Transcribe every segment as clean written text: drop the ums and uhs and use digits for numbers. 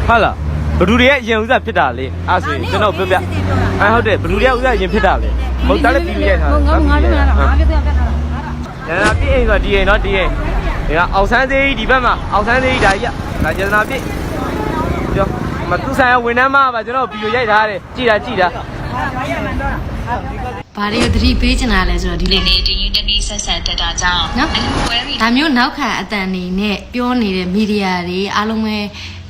ဟုတ်လားဘလူတွေရဲ့ရင်ဥစားဖြစ်တာလေအဲ့ဆိုရင်ကျွန်တော်ပြပြအဲ့ဟုတ်တယ်ဘလူတွေရဲ့ဥစားရင်ဖြစ်တာလေမဟုတ်တာလည်းပြီးရိုက်ထားတယ်ငါတို့ကပြပြပြတာဒါပြည့်အိမ်ဆိုဒီအိမ်နော်ဒီအိမ်ဒါအောင်ဆန်းသေးဒီဘက်မှာအောင်ဆန်းသေးဒါကြီးဒါကျန်တာပြည့်ပြောမသူဆိုင်ဝင်နှမ်းမှာပါကျွန်တော်ဗီဒီယိုရိုက်ထားတယ်ကြည်တာဘာတွေသတိပေးချင်တာလဲဆိုတော့ဒီလိုနေတရင်တမီဆက်ဆက်တက်တာကြောင့်နော်အဲ့လိုပွဲပြီးဒါမျိုးနောက်ခံအတန်နေနဲ့ပြောနေတဲ့မီဒီယာတွေအားလုံးပဲ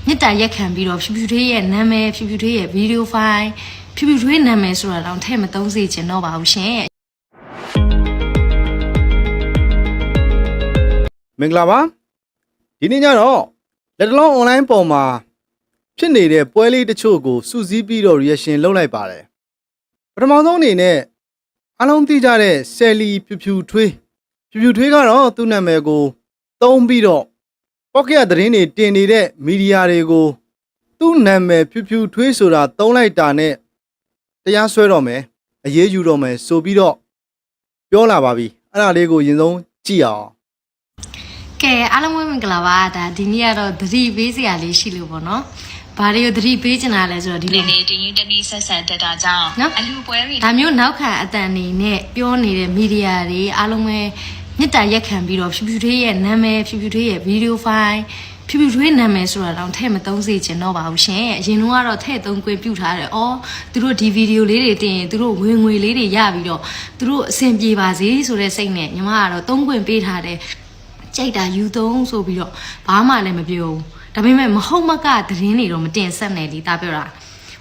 မြစ်တာရက်ခံပြီးတော့ဖြူဖြူထွေးရဲ့နာမည်ဖြူဖြူထွေးရဲ့ဗီဒီယိုဖိုင်ဖြူဖြူထွေးနာမည်ဆိုတာတော့ထည့်မသုံးစေချင်တော့ပါဘူးရှင်မင်္ဂလာပါဒီနေ့ညတော့လက်တလုံး online ပေါ်မှာဖြစ်နေတဲ့ပွဲလေးတချို့ကိုစူးစီးပြီးတော့ reaction လုပ်လိုက်ပါတယ်ပထမဆုံးအနေနဲ့အားလုံးသိကြတဲ့ဆယ်လီဖြူဖြူထွေးကတော့သူ့နာမည်ကိုသုံးပြီးတော့ပေါ့ကရသတင်းတွေတင်နေတဲ့မီဒီယာတွေကိုသူ့နာမည်ဖြူဖြူထွေးဆိုတာသုံးလိုက်တာနဲ့တရားစွဲတော့မယ်အရေးယူတော့မယ်ဆိုပြီးတော့ပြောလာပါပြီအဲ့ဒါလေးကိုရင်ဆုံးကြည့်အောင်ကဲအားလုံးမင်္ဂလာပါဒါဒီနေ့ကတော့သတိပေးစရာလေးရှိလို့ပေါ့နော်ဘာတွေကိုသတိပေးချင်တာလဲဆိုတော့ဒီလိုနေတရင်တမီဆက်ဆက်တက်တာကြောင့်နော်အဲ့လိုပွဲပြီးဒါမျိုးနောက်ခံအတန်နေနဲ့ပြောနေတဲ့မီဒီယာတွေအားလုံးပဲမြစ်တာရက်ခံပြီးတော့ဖြူဖြူထွေးရဲ့နာမည်ဖြူဖြူထွေးရဲ့ဗီဒီယိုဖိုင်ဖြူဖြူထွေးနာမည်ဆိုတာတော့ထည့်မသုံးစေချင်တော့ပါဘူးရှင်အရင်ကတော့ထည့်သုံးခွင့်ပြုထားတယ်အော်သူတို့ဒီဗီဒီယိုလေးတွေတင်ရင်သူတို့ဝင်ငွေလေးတွေရပြီးတော့သူတို့အဆင်ပြေပါစေဆိုတဲ့စိတ်နဲ့ညီမကတော့သုံးခွင့်ပေးထားတယ်ကြိုက်တာယူသုံးဆိုပြီးတော့ဘာမှလည်းမပြောဘူးဒါပေမဲ့မဟုတ်မကသတင်းတွေတော့မတင်ဆက်နဲ့လေဒါပြောတာ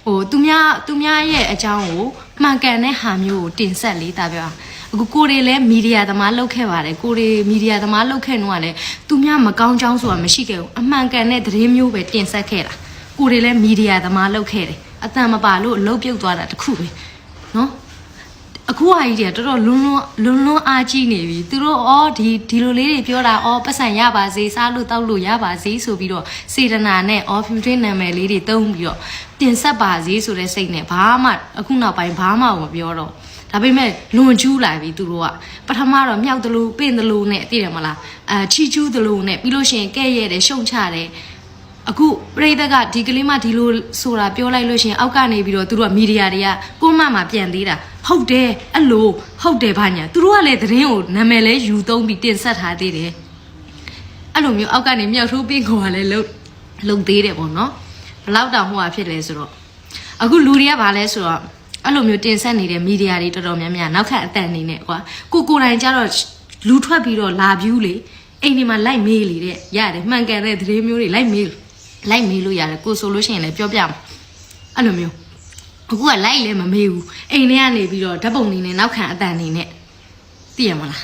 ဟိုသူများရဲ့အကြောင်းကိုမှန်ကန်တဲ့ဟာမျိုးကိုတင်ဆက်လေဒါပြောတာအခုကိုတွေလည်းမီဒီယာသမားလုပ်ခဲ့ပါတယ်ကိုတွေမီဒီယာသမားလုပ်ခဲ့တော့လည်းသူများမကောင်းကြောင်းဆိုတာမရှိခဲ့ဘူးအမှန်ကန်တဲ့သတင်းမျိုးပဲတင်ဆက်ခဲ့တာကိုတွေလည်းမီဒီယာသမားလုပ်ခဲ့တယ်အတန်မပါလို့အလုပ်ပြုတ်သွားတာတခုပဲနော်အခုဟာကြီးတွေကတော်တော်လွန်းအားကြီးနေပြီသူတို့ဒီလိုလေးတွေပြောတာပတ်စံရပါစေစားလို့တောက်လို့ရပါစေဆိုပြီးတော့စေတနာနဲ့ဖြူထွေးနာမည်လေးတွေတုံးပြီးတော့တင်ဆက်ပါစေဆိုတဲ့စိတ်နဲ့ဘာမှအခုနောက်ပိုင်းဘာမှမပြောတော့ဒါပေမဲ့လွန်ကျူးလာပြီသူတို့ကပထမတော့မြောက်တလူပင့်တလူနဲ့သိတယ်မလားချီကျူးတလူနဲ့ပြီးလို့ရှိရင်ကဲ့ရဲ့တယ်ရှုံချတယ်အခုပြိတ္တကဒီကလေးမဒီလိုဆိုတာပြောလိုက်လို့ရှိရင်အောက်ကနေပြီးတော့သူတို့ကမီဒီယာတွေကကိုမမှပြန်သေးတာဟုတ်တယ်အဲ့လိုဟုတ်တယ်ဗာညာသူတို့ကလည်းသတင်းကိုနာမည်လဲယူသုံးပြီးတင်ဆက်ထားသေးတယ်အဲ့လိုမျိုးအောက်ကနေမြောက်ထိုးပင့်ခေါ်ကလည်းလုံသေးတယ်ပေါ့နော်ဘလောက်တောင်ဟိုဟာဖြစ်လဲဆိုတော့အခုလူတွေကဗာလဲဆိုတော့အဲ့လိုမျိုးတင်ဆက်နေတဲ့မီဒီယာတွေတော်တော်များများနောက်ခန့်အတန်နေနဲ့ကွာကိုတိုင်ကြတော့လူထွက်ပြီးတော့လာဗျူးလေအိမ်ဒီမှာလိုက်မေးလေတဲ့ရတယ်မှန်ကန်တဲ့သတင်းမျိုးတွေလိုက်မေးလို့ရတယ်ကိုဆိုလို့ရှိရင်လည်းပြောပြမှာအဲ့လိုမျိုးအခုကလိုက်လဲမမေးဘူးအိမ်ထဲကနေပြီးတော့ဓာတ်ပုံနေနဲ့နောက်ခံအတန်နေနဲ့သိရမလား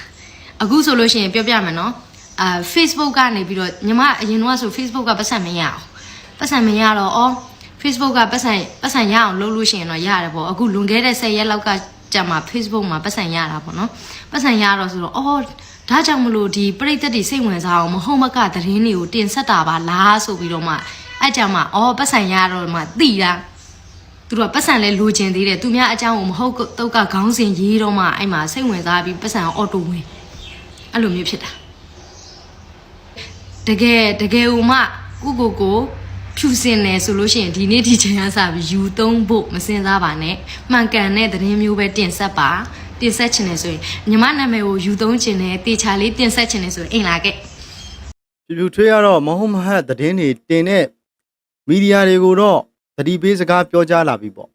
အခုဆိုလို့ရှိရင်ပြောပြမယ်နော်Facebook ကနေပြီးတော့ညီမအရင်တော့ဆို Facebook ကပတ်စံမရအောင်ပတ်စံမရတော့Facebook ကပတ်စံရအောင်လုပ်လို့ရှိရင်တော့ရတယ်ပေါ့အခုလွန်ခဲ့တဲ့10ရက်လောက်ကကြာမှာ Facebook မှာပတ်စံရတာပေါ့နော်ပတ်စံရတော့ဆိုတော့ဒါကြောင့်မလို့ဒီပရိသတ်တွေစိတ်ဝင်စားအောင်မဟုတ်မကသတင်းတွေကိုတင်ဆက်တာပါလားဆိုပြီးတော့မှအဲ့ကြောင့်မှပတ်စံရတော့မှသိတာသူတို့ကပတ်စံလဲလိုချင်သေးတယ်သူများအကြောင်းကိုမဟုတ်တော့ကခေါင်းစဉ်ရေးတော့မှအဲ့မှာစိတ်ဝင်စားပြီးပတ်စံအော်တိုဝင်အဲ့လိုမျိုးဖြစ်တာတကယ်ဦးမကိုဖြူစင်တယ်ဆိုလို့ရှိရင်ဒီနေ့ဒီချိန်ကစပြီးယူသုံးဖို့မစင်စားပါနဲ့မှန်ကန်တဲ့သတင်းမျိုးပဲတင်ဆက်ပါတင်ဆက်ချင်တယ်ဆိုရင်ညီမနာမည်ကိုယူသုံးချင်တယ်တေချာလေးတင်ဆက်ချင်တယ်ဆိုရင်အိမ်လာခဲ့ဖြူဖြူထွေးကတော့မဟုတ်မဟတ်သတင်းတွေတင်တဲ့မီဒီယာတွေကိုတော့သတိပေးစကားပြောကြားလာပြီပေါ့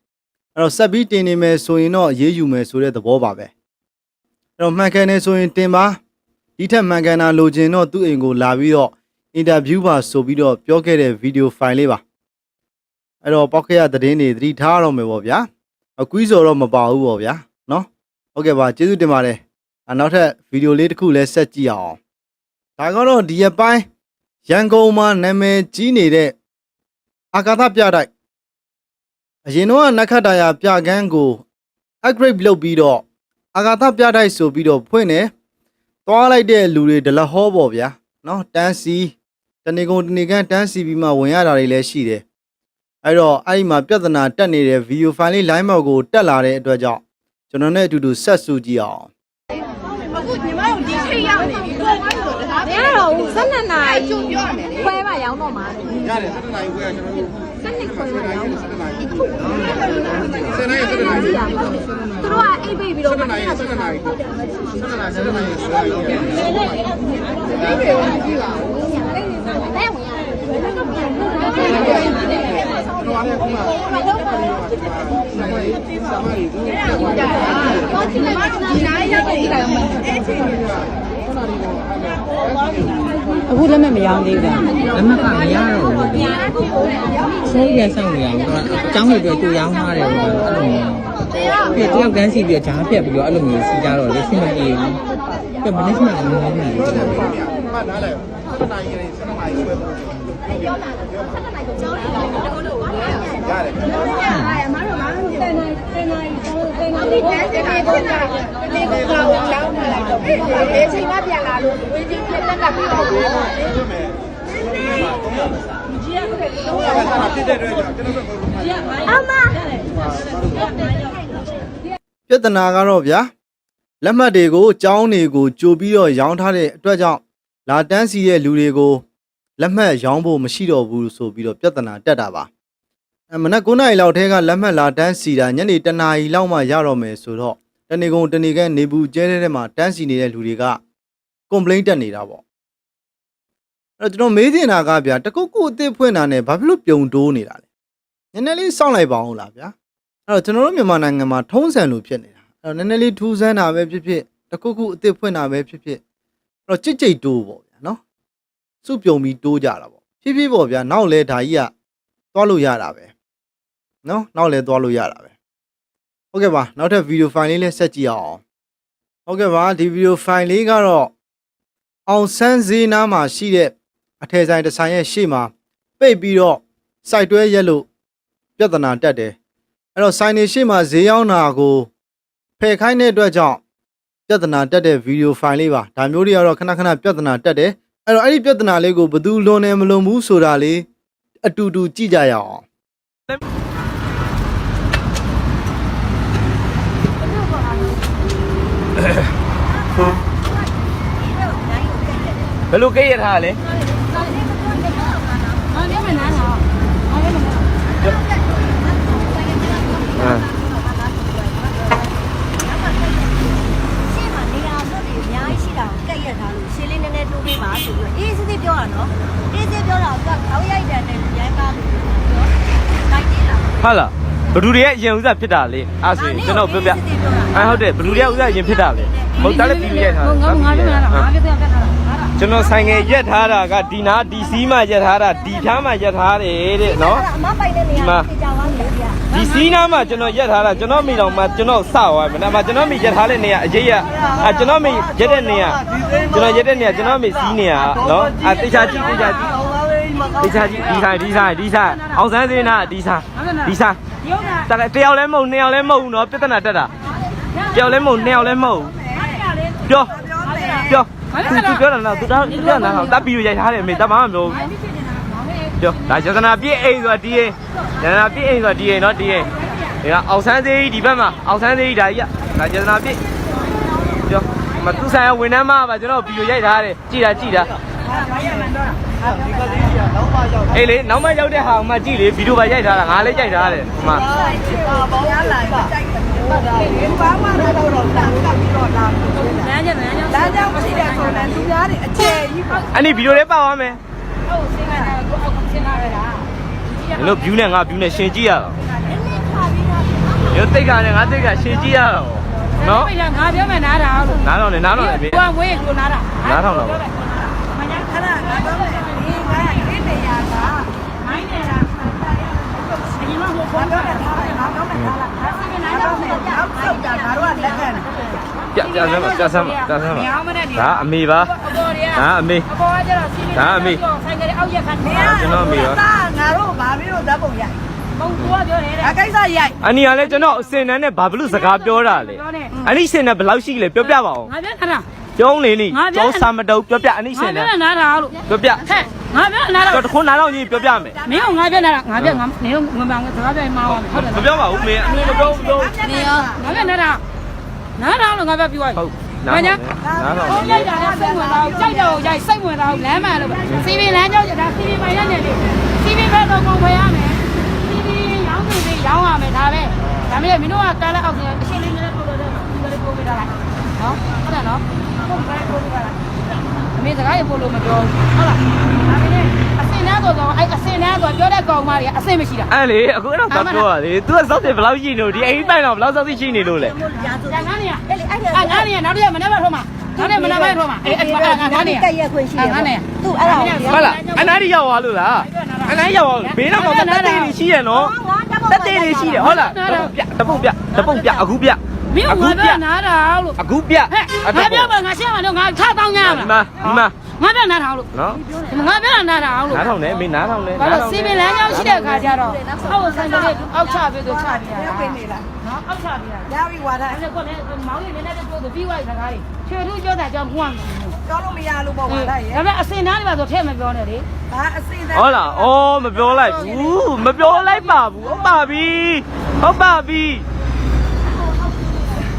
အဲ့တော့ဆက်ပြီးတင်နေမယ်ဆိုရင်တော့အရေးယူမယ်ဆိုတဲ့သဘောပါပဲအဲ့တော့မှန်ကန်တယ်ဆိုရင်တင်ပါဒီထက်မှန်ကန်တာလိုချင်တော့သူ့အိမ်ကိုလာပြီးတော့အင်တာဗျူးပါဆိုပြီးတော့ပြောခဲ့တဲ့ဗီဒီယိုဖိုင်လေးပါအဲ့တော့ပေါက်ခရသတင်းတွေသတိထားရတော့မယ်ပေါ့ဗျာအကွီးစော်တော့မပါဘူးပေါ့ဗျာနော်ဟုတ်ကဲ့ပါကျေးဇူးတင်ပါတယ်နောက်ထပ်ဗီဒီယိုလေးတစ်ခုလည်းဆက်ကြည့်အောင်ဒါကတော့ဒီရက်ပိုင်းရန်ကုန်မှာနာမည်ကြီးနေတဲ့အာကာသပြတိုက်အရင်တော့နက္ခတ္တရာပြကန်းကို upgrade လုပ်ပြီးတော့အာကာသပြတိုက်ဆိုပြီးတော့ဖွင့်နေသွားလိုက်တဲ့လူတွေဒလဟောပေါ့ဗျာနော်တန်းစီတနေကုန်တနေကန်တန်းစီပြီးမှဝင်ရတာတွေလည်းရှိတယ်အဲ့တော့အဲ့ဒီမှာပြဿနာတက်နေတဲ့ဗီဒီယိုဖိုင်လေး line မောက်ကိုတက်လာတဲ့အတွက်ကြောင့်ကျွန်တော်နဲ့အတူတူဆက်စုကြည့်အောင်အခုညီမတို့ဒီထိတ်ရောက်နေပြီတော့ဘာလို့လဲဒါမရတော့ဘူး 12 နာရီခွဲပါရောက်တော့မှာ ရတယ်7နာရီခွဲကျွန်တော်တို့ 12ခွဲပါရောက်မှာ 7နာရီခွဲသူတို့ကအိတ်ပိတ်ပြီးတော့7နာရီခွဲရောက်အခုလက်မဲ့မရောသေးဘူးလက်မဲ့ကမရတော့ဘူးဆိုးရဆောင်ရအောင်အကြောင်းတွေတွေ့သူရောင်းထားတယ်အဲ့လိုမျိုးပြတယောက်တန်းစီပြီးဂျားပြက်ပြီးတော့အဲ့လိုမျိုးစီကြတော့လေဆင်မပြေဘူးပြမနေ့ကမှလည်းမဟုတ်ဘူး မှတ်ထားလိုက်7နာရီကနေ7နာရီခွဲပြောလာ7နာရီကျောင်းရတယ်အမတို့က10နာရီ10နာရီကျောင်း10နာရီဒီကကျောင်းကျောင်းလိုက်တော့ဒီချိန်မှပြန်လာလို့ဝေးချင်းပြက်တက်ပြီးတော့ပြတဲ့အတွက်ကျွန်တော်တို့ပြဿနာကတော့ဗျာလက်မှတ်တွေကိုကျောင်းတွေကိုကြိုပြီးတော့ရောင်းထားတဲ့အတွက်ကြောင့်လာတန်းစီတဲ့လူတွေကိုလက်မှတ်ရောင်းဖို့မရှိတော့ဘူးဆိုပြီးတော့ပြဿနာတက်တာပါမနက်9:00နာရီလောက်ထဲကလက်မှတ်လာတန်းစီတာညနေ1:00နာရီလောက်မှရတော့မယ်ဆိုတော့တနေကုန်တနေကနေဘူးကျဲတဲ့မှာတန်းစီနေတဲ့လူတွေက complaint တက်နေတာပေါ့အဲ့တော့ကျွန်တော်မေးချင်တာကဗျာတကုတ်ကုတ်အစ်ဖွင့်တာနဲ့ဘာဖြစ်လို့ပြုံတိုးနေတာလဲနည်းနည်းလေးစောင့်လိုက်ပါအောင်လားဗျာအဲ့တော့ကျွန်တော်တို့မြန်မာနိုင်ငံမှာထုံးစံလိုဖြစ်နေတာအဲ့တော့နည်းနည်းလေးထူးဆန်းတာပဲဖြစ်ဖြစ်တကုတ်ကုတ်အစ်ဖွင့်တာပဲဖြစ်ဖြစ်အဲ့တော့ကြိတ်ကြိတ်တိုးပေါ့ဗျာနော်စုပြုံပြီးတိုးကြတာပေါ့ဖြည်းဖြည်းပေါ့ဗျာနောက်လဲဒါကြီးကသွားလို့ရတာပဲနော်နောက်လဲသွားလို့ရတာပဲဟုတ်ကဲ့ပါနောက်ထပ်ဗီဒီယိုဖိုင်လေးလည်းဆက်ကြည့်အောင်ဟုတ်ကဲ့ပါဒီဗီဒီယိုဖိုင်လေးကတော့အောင်ဆန်းဈေးနားမှာရှိတဲ့အထည်ဆိုင်တစ်ဆိုင်ရဲ့ရှေ့မှာပိတ်ပြီးတော့စိုက်တွဲရက်လို့ပြဿနာတက်တယ်အဲ့တော့ဆိုင်နေရှေ့မှာဈေးရောက်တာကိုဖယ်ခိုင်းတဲ့အတွက်ကြောင့်ပြဿနာတက်တဲ့ဗီဒီယိုဖိုင်လေးပါဒါမျိုးတွေကတော့ခဏခဏပြဿနာတက်တယ်အဲ့တော့အဲ့ဒီပြဿနာလေးကိုဘယ်သူလွန်နေမလွန်ဘူးဆိုတာလေးအတူတူကြည့်ကြရအောင်ဘယ်လိုကိရထားလဲဟာလားဘလူတွေရဲ့အရင်ဥစားဖြစ်တာလေအဲ့ဆိုရင်ကျွန်တော်ပြောပြဟုတ်တယ်ဘလူတွေရဲ့ဥစားအရင်ဖြစ်တာလေမဟုတ်တာလည်းပြီးရိုက်ထားတာကျွန်တော်ဆိုင်ငယ်ရက်ထားတာကဒီနာဒီစီးမှရက်ထားတာဒီဖြားမှရက်ထားတယ်တဲ့နော်ဒီမှာဒီစီးနာမှကျွန်တော်ရက်ထားတာကျွန်တော်မိတော်မှကျွန်တော်စသွားပြီနော်ကျွန်တော်မိရက်ထားတဲ့နေရာအရေးရကျွန်တော်မိရက်တဲ့နေရာကျွန်တော်ရက်တဲ့နေရာကျွန်တော်မိစီးနေရာနော်တေချာကြည့်တေချာကြည့်ဒီဆိုင်အောင်ဆန်းစင်းနာဒီဆိုင်တယောက်လည်းမဟုတ်နှစ်ယောက်လည်းမဟုတ်ဘူးနော်ပြဿနာတက်တာတယောက်လည်းမဟုတ်နှစ်ယောက်လည်းမဟုတ်ပြောသူပြောတာနော်သူပြောတာနော်တပ်ပြီးရိုက်ထားတယ်အမေတမမမျိုးပြောဒါကျန်နာပြည့်အိမ်ဆိုတာဒီအိမ်ကျန်နာပြည့်အိမ်ဆိုတာဒီအိမ်နော်ဒီအိမ်ဒါကအောင်ဆန်းသေးဒီဘက်မှာအောင်ဆန်းသေးဒါကြီးကဒါကျန်နာပြည့်ပြောမသူဆိုင်ရဝန်ထမ်းမပါကျွန်တော်ပြီးရိုက်ထားတယ်ကြည်တာအေးလေနောက်မှရောက်တဲ့ဟာမှကြည့်လေဗီဒီယိုပါရိုက်ထားတာငါလည်းကြိုက်ထားတယ်ဒီမှာဘာမှတော့တာကပြီးတော့လာလမ်းကြောင်းမရှိတဲ့ဆိုတော့သူများတွေအခြေကြီးပေါ့အဲ့ဒီဗီဒီယိုလေးပါသွားမယ်ဟုတ်စင်ကတော့ကိုအောက်ဆင်းလာရတာဒီလို view နဲ့ငါ view နဲ့ရှင်းကြည့်ရအောင်ရုပ်သိက္ခာနဲ့ငါသိက္ခာရှင်းကြည့်ရအောင်နော်ငါပြောမယ်နားတာလို့နားတော့လေဘေးကိုဝေးကိုနားတာနားထောင်တော့မညာခဏငါပြောမယ်ဒီငါဒီနေရာကမိုင်းနေတာအရင်ကဟိုပေါ်တော့ထားတယ်ငါပြောမယ်ထားလားငါစနေနားတော့နောက်ဆောက်တာငါတို့ကလက်ခံပြဆမ်းဒါအမေပါဒါအမေအပေါ်ကကျတော့စီးနေဆိုင်ကလေးအောက်ရက်ခန်းနေတာကျွန်တော်အမေပါငါတို့ဘာပြီးတော့ဓာတ်ပုံရိုက်မဟုတ်ဘူးပြောတယ်အကိစ္စရိုက်အနီကလည်းကျွန်တော်အစင်တန်းနဲ့ဘာဘလို့စကားပြောတာလဲအနိစင်နဲ့ဘယ်လောက်ရှိလဲပြောပြပါဦးငါပြောခဏကျုံးလေနိကျောင်းစာမတုပ်ပြောပြအနိစင်နဲ့ငါပြောနားတာလို့ပြောပြဟဲ့ငါပြောနားတာတော့တခွန်းနားတော့ကြီးပြောပြမယ်မင်းကငါပြောနားတာငါပြောငါနေတော့ငါစကားပြောမှာဟုတ်တယ်မပြောပါဘူးမင်းအမေမပြောဘူးနေရောငါပြောနားတာလို့ငါပြောပြီးသွားဟုတ် နားထောင် ဟိုရိုက်တာလည်းစိတ်ဝင်စားဘူးကြိုက်တော့ရိုက်စိတ်ဝင်စားဘူးလမ်းမှန်လို့စီဗီလမ်းကြောင်းဒါစီဗီမိုင်ရနေလေစီဗီဘက်တော့ကုန်ခွဲရမယ်စီဗီရောင်းစီရောင်းရမယ်ဒါပဲဒါမဲ့မင်းတို့ကကန်းလက်အောက်ကအရှင်းလေးနဲ့ပို့လို့တော့ဒီလိုပို့ပေးတာလားနော်ဟုတ်တယ်နော်ပို့ပေးတာလားအမေစကားရပို့လို့မပြောဟုတ်လားဒါပေမဲ့အစင်သားတော့အဲ့အစင်သားတော့ပြောတဲ့ကောင်မတွေကအစင်မရှိတာ အဲ့လေအခုတော့ပြောရလေ तू ကစောက်တယ်ဘယ်လောက်ရှိနေလို့ဒီအိမ်ပိုင်းတော့ဘယ်လောက်စောက်သိရှိနေလို့လဲ ငါးနေရအဲ့ငါးနေရနောက်တစ်ရက်မနေ့ကထိုးမှာနောက်နေ့မနေ့ကထိုးမှာအဲ့ငါးနေရတက်ရက်ခွင့်ရှိတယ်ငါးနေရသူ့အဲ့ဒါဟုတ်လားအနားကြီးရောက်သွားလို့လားအနားရောက်သွားဘေးတော့တက်သေးလေးရှိရနော်တက်သေးလေးရှိတယ်ဟုတ်လားတပုတ်ပြအခုပြ မင်းကငါပြောနားတာလို့ အခုပြ ငါပြောပါငါရှင်းမှာတော့ငါထားတောင်းကြရမှာဒီမှာငါပြောနားထောင်လို့ နော် ငါပြောနားထောင်လို့ နားထောင်နေမင်းနားထောင်နေ ဘာလို့စီပင်လမ်းကြောင်းရှိတဲ့အခါကျတော့အောက်ဆိုင်ကလေးအောက်ချပြီးတော့ချပြရတာပြင်နေလားနော်အောက်ချပြရရပြီဝါဒအဲ့ကောလည်းမောင်းနေနေနဲ့ပြောသူပြီးသွားတဲ့ခါကြီးချွေထူးပြောတာကြောင့်ခွန်းပြောလို့မရလို့ပေါ့ဝါဒရဲ့ဒါပေမဲ့အစင်သားတွေပါဆိုထည့်မပြောနဲ့လေဘာအစင်သားဟုတ်လားအော်မပြောလိုက်ဘူးမပြောလိုက်ပါဘူးဟုတ်ပါပြီ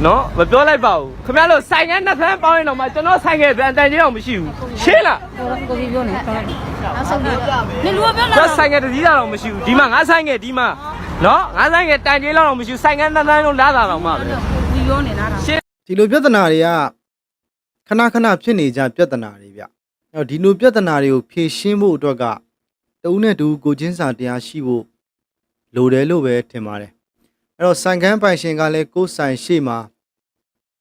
နော်မပြောလိုက်ပါဘူးခင်ဗျားတို့ဆိုင်ငယ်နှစ်ဖက်ပေါင်းရင်တော့မှကျွန်တော်ဆိုင်ငယ်ပြန်တန်ချင်းအောင်မရှိဘူးရှင်းလားကိုကြီးပြောနေနောက်ဆုံးပြောနေလူကပြောလာတော့ဆိုင်ငယ်တစည်းတာတော့မရှိဘူးဒီမှာငါဆိုင်ငယ်ဒီမှာနော်ငါဆိုင်ငယ်တန်ချင်းလောက်တော့မရှိဘူးဆိုင်ငယ်နှစ်ဖက်လုံးလာတာတော့မှပဲဒီပြောနေတာရှင်းဒီလိုပြဿနာတွေကခဏဖြစ်နေကြပြဿနာတွေဗျအဲ့တော့ဒီလိုပြဿနာတွေကိုဖြေရှင်းဖို့အတွက်ကတဦးနဲ့တူကိုချင်းစာတရားရှိဖို့လိုတယ်လို့ပဲထင်ပါတယ်အဲ့တော့ဆိုင်ကန်းပိုင်ရှင်ကလည်းကိုယ်ဆိုင်ရှေ့မှာ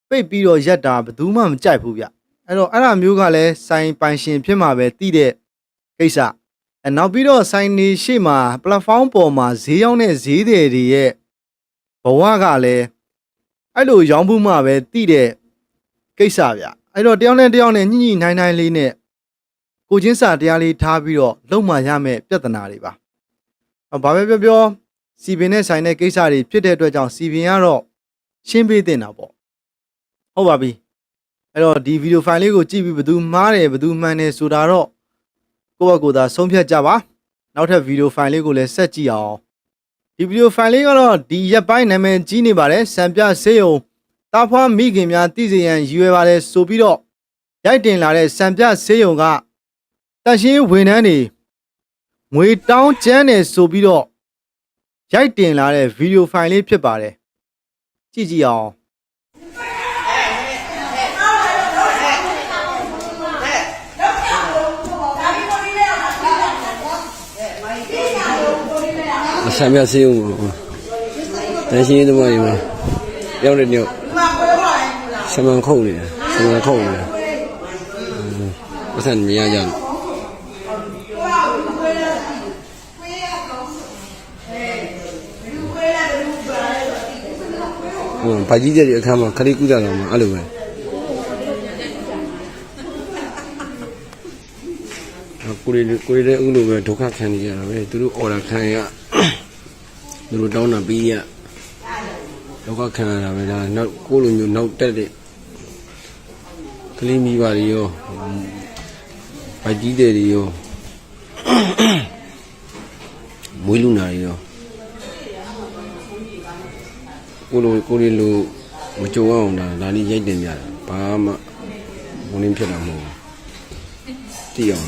ပိတ်ပြီးတော့ရက်တာဘယ်သူမှမကြိုက်ဘူးဗျအဲ့တော့အဲ့ဒါမျိုးကလည်းဆိုင်ပိုင်ရှင်ဖြစ်မှာပဲတည်တဲ့ကိစ္စနောက်ပြီးတော့ဆိုင်နေရှေ့မှာ platform ပေါ်မှာဈေးရောက်တဲ့ဈေးတွေရဲ့ဘဝကလည်းအဲ့လိုရောင်းဖို့မှပဲတည်တဲ့ကိစ္စဗျအဲ့တော့တယောက်နဲ့တယောက်နဲ့ညှိနှိုင်းလေးနဲ့ကိုချင်းစာတရားလေးထားပြီးတော့လုံမှရမယ့်ပြဿနာတွေပါဘာပဲပြောစီပင်နဲ့ဆိုင်တဲ့ကိစ္စတွေဖြစ်တဲ့အတွက်ကြောင့်စီပင်ကတော့ရှင်းပေးတင်တာပေါ့ဟုတ်ပါပြီအဲ့တော့ဒီဗီဒီယိုဖိုင်လေးကိုကြည့်ပြီးဘယ်သူမှားတယ်ဘယ်သူမှန်တယ်ဆိုတာတော့ကိုယ့်ဘက်ကိုယ်သာဆုံးဖြတ်ကြပါနောက်ထပ်ဗီဒီယိုဖိုင်လေးကိုလည်းဆက်ကြည့်အောင်ဒီဗီဒီယိုဖိုင်လေးကတော့ဒီရက်ပိုင်းနာမည်ကြီးနေပါတယ်စံပြဆေးရုံတာဖွားမိခင်များတည်စေရန်ရည်ရွယ်ပါတယ်ဆိုပြီးတော့ရိုက်တင်လာတဲ့စံပြဆေးရုံကတန်ရှင်းဝန်ထမ်းတွေငွေတောင်းကျန်းတယ်ဆိုပြီးတော့ရိုက်တင်လာတဲ့ဗီဒီယိုဖိုင်လေးဖြစ်ပါတယ်ကြည့်အောင်ဆံပြဆေးရုံတန်ရှင်းသမားတွေမှာရောက်တဲ့ညဆမန်ခုတ်နေတာပတ်စံမြင်ရကြလို့ဘာကြီးတဲ့အခါမှာခရီးကူးတာတော့မှအဲ့လိုပဲကိုရီလည်းအခုလိုပဲဒုက္ခခံနေရတာပဲသူတို့အော်ဒါခံရသူတို့တောင်းတာပြီးရဒုက္ခခံရတာပဲဒါနောက်ကိုလိုမျိုးနောက်တက်တဲ့ကလေးမိပါတွေရောဘာကြီးတဲ့တွေရောမွေးလူနာတွေရောကိုရီလိုမကြုံအောင်ဒါလေးရိုက်တင်ကြတာဘာမှဘုံရင်းဖြစ်တာမဟုတ်ဘူးသိအောင်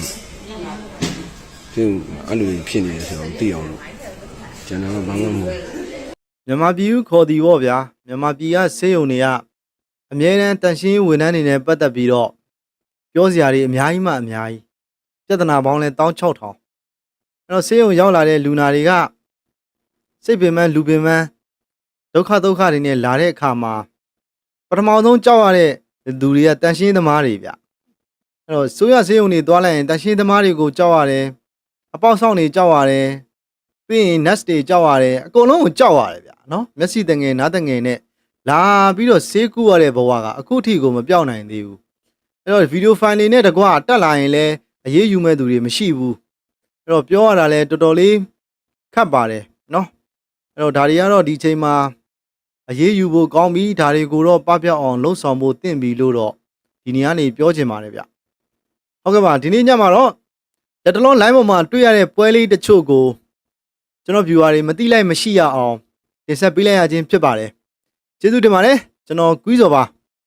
သူအဲ့လိုဖြစ်နေတယ်ဆိုတော့သိအောင်လို့ကျွန်တော်ကဘာမှမဟုတ်မြန်မာပြည်ဦးခေါ်သည်ပေါ့ဗျာမြန်မာပြည်ကဆေးရုံတွေကအမြဲတမ်းတန်ရှင်းဝန်ထမ်းတွေနဲ့ပတ်သက်ပြီးတော့ပြောစရာတွေအများကြီးမှအများကြီးပြဿနာပေါင်းလဲ16000အဲ့တော့ဆေးရုံရောက်လာတဲ့လူနာတွေကစိတ်ပင်ပန်းလူပင်ပန်းဒုက္ခတွေနဲ့လာတဲ့အခါမှာပထမဆုံးကြောက်ရတဲ့သူတွေကတန်ရှင်းသမားတွေဗျအဲ့တော့ဆိုရဆေးရုံတွေသွားလိုက်ရင်တန်ရှင်းသမားတွေကိုကြောက်ရတယ်အပေါက်ဆောင်တွေကြောက်ရတယ်ပြီးရင် nest တွေကြောက်ရတယ်အကုန်လုံးကိုကြောက်ရတယ်ဗျနော်မျက်စိတငယ်နားတငယ်နဲ့လာပြီးတော့ဆေးကူရတဲ့ဘဝကအခုထိကိုမပြောင်းနိုင်သေးဘူးအဲ့တော့ဗီဒီယိုဖိုင်တွေနဲ့တကွာတက်လာရင်လည်းအရေးယူမဲ့သူတွေမရှိဘူးအဲ့တော့ပြောရတာလည်းတော်တော်လေးခက်ပါတယ်နော်အဲ့တော့ဒါတွေကတော့ဒီချိန်မှာအရေးယူဖို့ကောင်းပြီဒါတွေကိုတော့ပပျောက်အောင်လှုံ့ဆော်ဖို့တင့်ပြီလို့တော့ဒီနေ့ကနေပြောချင်ပါတယ်ဗျဟုတ်ကဲ့ပါဒီနေ့ညမှာတော့လက်တလုံး line ပေါ်မှာတွေ့ရတဲ့ပွဲလေးတချို့ကိုကျွန်တော် viewer တွေမသိလိုက်မရှိရအောင်တင်ဆက်ပေးလိုက်ရခြင်းဖြစ်ပါတယ်ကျေးဇူးတင်ပါတယ်ကျွန်တော်ကွီးစော်ပါ